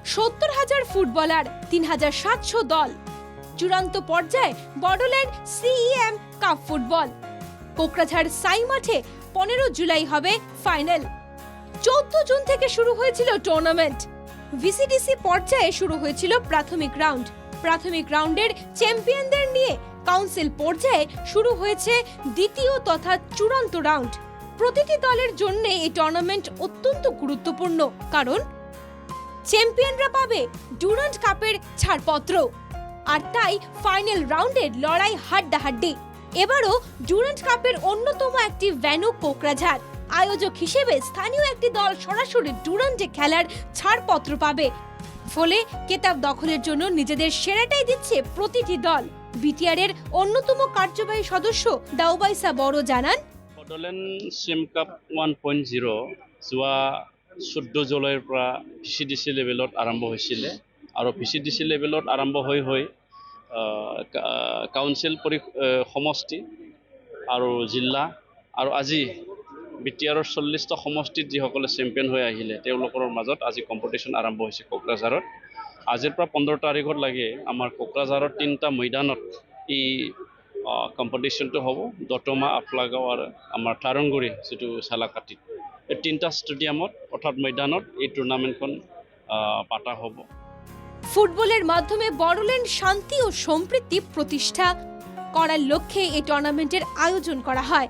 70,000 footballer, 3,700 দল। চূড়ান্ত পর্যায়ে Bodoland CEM cup football. Kokrajhar সাই মাঠে 15 জুলাই হবে ফাইনাল। 14 জুন থেকে শুরু হয়েছিল টুর্নামেন্ট। ভিসিডিসি পর্যায়ে শুরু হয়েছিল প্রাথমিক রাউন্ড। প্রাথমিক রাউন্ডের চ্যাম্পিয়নদের নিয়ে কাউন্সিল পর্যায়ে শুরু হয়েছে দ্বিতীয় তথা চূড়ান্ত রাউন্ড। প্রতিটি দলের জন্য এই টুর্নামেন্ট অত্যন্ত গুরুত্বপূর্ণ, কারণ চ্যাম্পিয়নরা পাবে ডুরান্ড কাপের ছাড়পত্র। আর তাই ফাইনাল রাউন্ডের লড়াই হাড্ডাহাড্ডি। এবারও ডুরান্ড কাপের অন্যতম একটি ভেন্যু কোকরাঝাড়। আয়োজক হিসেবে স্থানীয় একটি দল সরাসরি ডুরান্ডে খেলার ছাড়পত্র পাবে। ফলে খেতাব দখলের জন্য নিজেদের সেরাটাই দিচ্ছে প্রতিটি দল। বিটিআর এর অন্যতম কার্যবাহী সদস্য দাউবাইসা বড় জানান, বড়োল্যান্ড সিএম কাপ 1.0 যোৱা 14 জুলাইৰ পৰা ভিচিডিচি লেভেলত আৰম্ভ হৈছিলে আৰু ভিচিডিচি লেভেলত আৰম্ভ হৈ কাউন্সিল সমষ্টি আৰু জিলা আৰু আজি বিটিআৰৰ 40টা সমষ্টিত যিসকলে চেম্পিয়ন হৈ আহিলে তেওঁলোকৰ মাজত আজি কম্পিটিশ্যন আৰম্ভ হৈছে কোকৰাঝাৰত। আজিৰ পৰা 15 তাৰিখত লাগে আমাৰ কোকৰাঝাৰৰ 3টা মৈদানত এই কম্পিটিশ্যনটো হ'ব। দতমা, আফলাগাঁও আৰু আমাৰ তাৰংগুৰি যিটো চালাকাটিত, এই 3টা ষ্টেডিয়ামত অৰ্থাৎ মৈদানত এই টুৰ্ণামেণ্টখন পাতা হ'ব। ফুটবলের মাধ্যমে বড়োল্যান্ড শান্তি ও সম্প্রীতি প্রতিষ্ঠা করার লক্ষ্যে এই টুর্নামেন্টের আয়োজন করা হয়।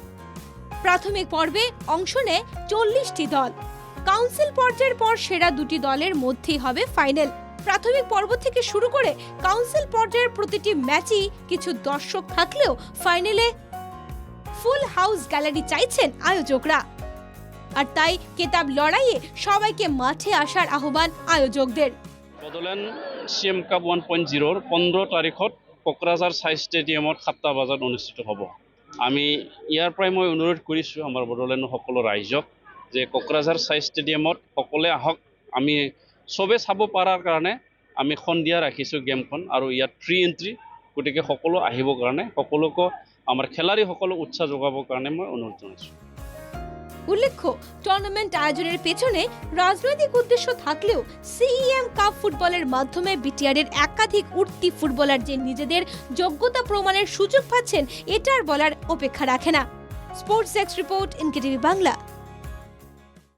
প্রাথমিক পর্বে অংশ নেয় 40টি দল। কাউন্সিল পর্যায়ের পর সেরা দুটি দলের মধ্যেই হবে ফাইনাল। প্রাথমিক পর্ব থেকে শুরু করে কাউন্সিল পর্যায়ের প্রতিটি ম্যাচই কিছু দর্শক থাকলেও ফাইনালে ফুল হাউস গ্যালারি চাইছেন আয়োজকরা। আর তাই খেতাব লড়াইয়ে সবাইকে মাঠে আসার আহ্বান আয়োজকদের। বড়োল্যান্ড সিএম কাপ 1.0 15 তাৰিখত কোকৰাঝাৰ সাই ষ্টেডিয়ামত 7টা বজাত অনুষ্ঠিত হ'ব। আমি ইয়াৰ পৰাই মই অনুৰোধ কৰিছোঁ আমাৰ বড়োল্যাণ্ডৰ সকলো ৰাইজক যে কোকৰাঝাৰ সাই ষ্টেডিয়ামত সকলোৱে আহক। আমি চবে চাব পৰাৰ কাৰণে আমি সন্ধিয়া ৰাখিছোঁ গেমখন, আৰু ইয়াত ফ্ৰী এণ্ট্ৰি, গতিকে সকলো আহিবৰ কাৰণে, সকলোকে আমাৰ খেলাড়ীসকলক উৎসাহ যোগাবৰ কাৰণে মই অনুৰোধ জনাইছোঁ। উল্লেখ্য, টুর্নামেন্ট আয়োজনের পেছনে রাজনৈতিক উদ্দেশ্য থাকলেও সিইএম কাপ ফুটবলের মাধ্যমে বিটিআর এর একাধিক উঠতি ফুটবলার যে নিজেদের যোগ্যতা প্রমাণের সুযোগ পাচ্ছেন, এটার বলার অপেক্ষা রাখে না। Sports desk report, NKTV Bangla.